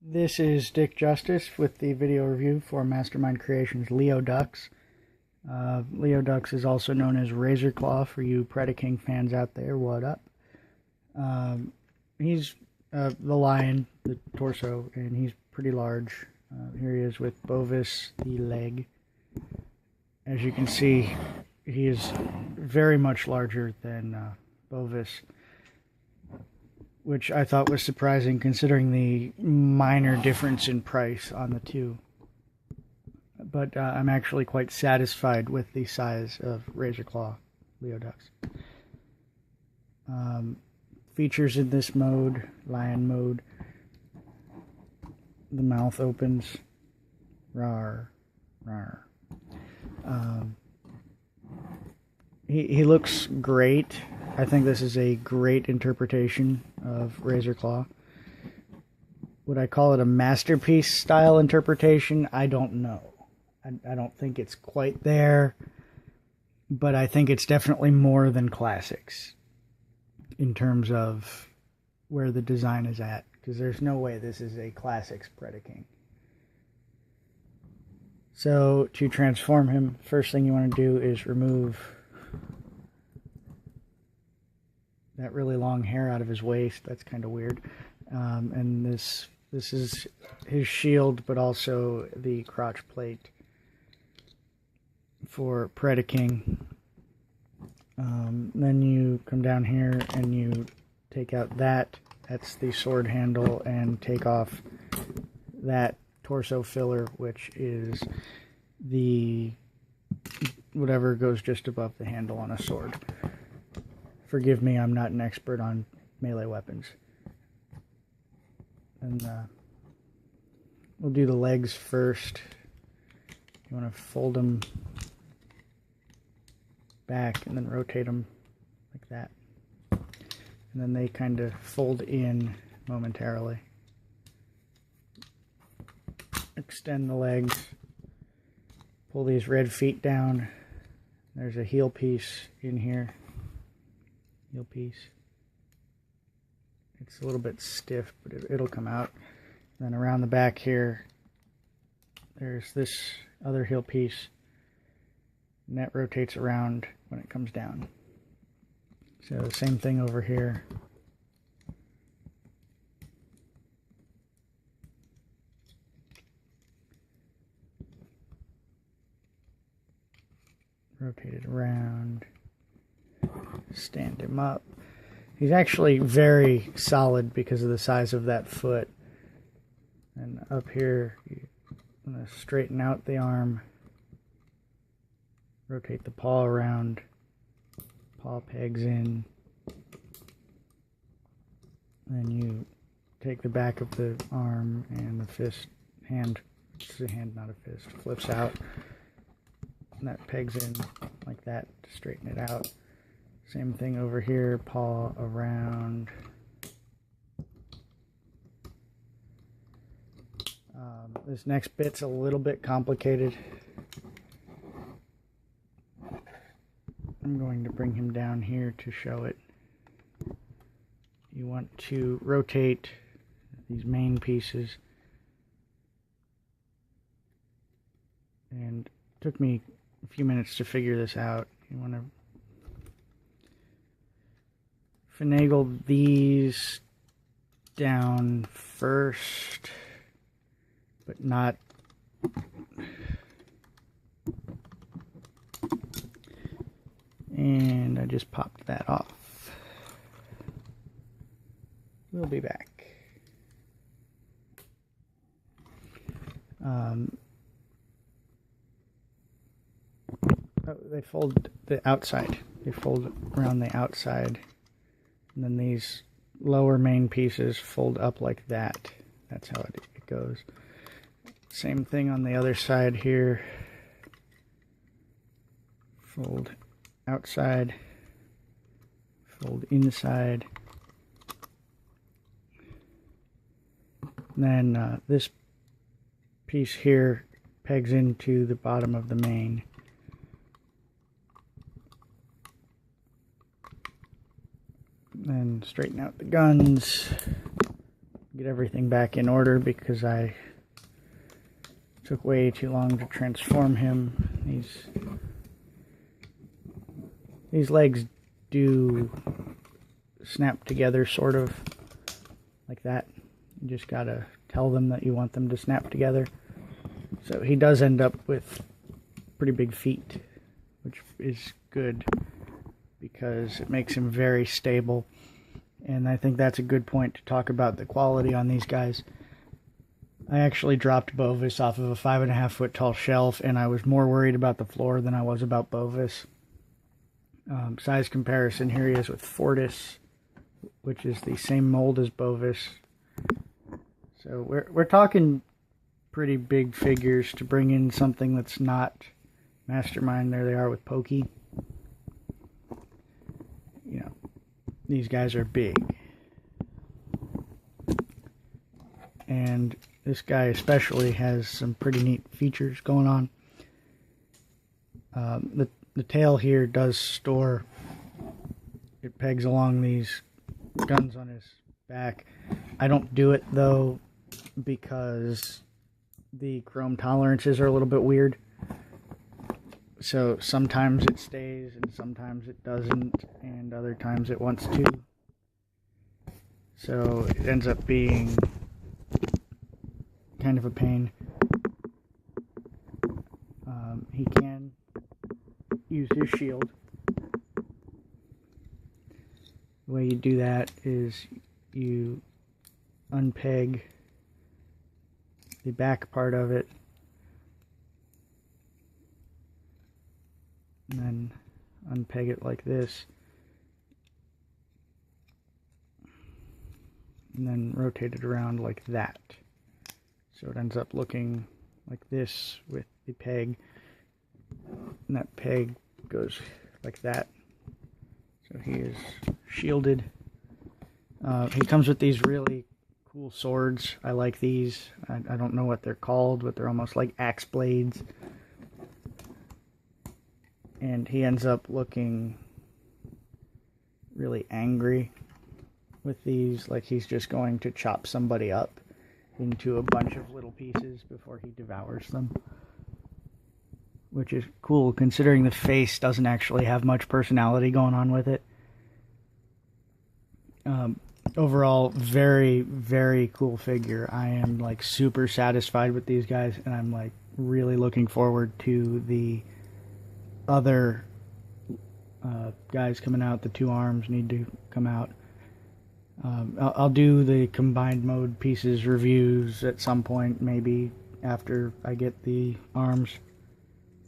This is Dick Justice with the video review for Mastermind Creations Leo Dux. Leo Dux is also known as Razor Claw for you Predaking fans out there. What up? He's the lion, the torso, and he's pretty large. Here he is with Bovis, the leg. As you can see, he is very much larger than Bovis, which I thought was surprising considering the minor difference in price on the two. But I'm actually quite satisfied with the size of Razor Claw Leo Dux. Features in this mode, lion mode, the mouth opens, rawr, rawr. He looks great. I think this is a great interpretation of Razor Claw. Would I call it a masterpiece style interpretation? I don't know. I don't think it's quite there, but I think it's definitely more than classics in terms of where the design is at, because there's no way this is a classics Predaking. So to transform him, first thing you want to do is remove that really long hair out of his waist. That's kind of weird. And this is his shield, but also the crotch plate for Predaking. Then you come down here and you take out that. That's the sword handle, and take off that torso filler, which is the whatever goes just above the handle on a sword. Forgive me, I'm not an expert on melee weapons. And we'll do the legs first. You want to fold them back and then rotate them like that. And then they kind of fold in momentarily. Extend the legs. Pull these red feet down. There's a heel piece in here. Heel piece. It's a little bit stiff, but it'll come out. Then around the back here, there's this other heel piece, and that rotates around when it comes down. So the same thing over here. Rotate it around. Stand him up. He's actually very solid because of the size of that foot. And up here, I'm going to straighten out the arm. Rotate the paw around. Paw pegs in. Then you take the back of the arm and the fist, hand, it's a hand, not a fist, flips out. And that pegs in like that to straighten it out. Same thing over here, paw around. This next bit's a little bit complicated. I'm going to bring him down here to show it. You want to rotate these main pieces. And it took me a few minutes to figure this out. You want to finagle these down first, but not and I just popped that off. We'll be back. They fold the outside. They fold around the outside. And then these lower main pieces fold up like that. That's how it goes. Same thing on the other side here. Fold outside. Fold inside. And then this piece here pegs into the bottom of the main. Then straighten out the guns. get everything back in order because I took way too long to transform him. These legs do snap together sort of like that. You just gotta tell them that you want them to snap together. So he does end up with pretty big feet, which is good because it makes him very stable. And I think that's a good point to talk about the quality on these guys. I actually dropped Bovis off of a 5.5 foot tall shelf, and I was more worried about the floor than I was about Bovis. Size comparison, here he is with Fortis, which is the same mold as Bovis. So we're talking pretty big figures to bring in something that's not Mastermind. There they are with Pokey. You know, these guys are big. And this guy especially has some pretty neat features going on. The tail here does store. It pegs along these guns on his back. I don't do it though because the chrome tolerances are a little bit weird. So sometimes it stays and sometimes it doesn't, and other times it wants to. So it ends up being kind of a pain. He can use his shield. The way you do that is you unpeg the back part of it and then unpeg it like this and then rotate it around like that. So it ends up looking like this with the peg, and that peg goes like that. So he is shielded. He comes with these really cool swords. I like these. I don't know what they're called, but they're almost like axe blades. And he ends up looking really angry with these, like he's just going to chop somebody up into a bunch of little pieces before he devours them. Which is cool, considering the face doesn't actually have much personality going on with it. Overall, very, very cool figure. I am like super satisfied with these guys, and I'm like really looking forward to the other guys coming out. The 2 arms need to come out. I'll do the combined mode pieces reviews at some point, maybe after I get the arms.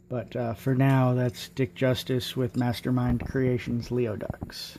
But for now, that's Dick Justice with Mastermind Creations Leo Dux.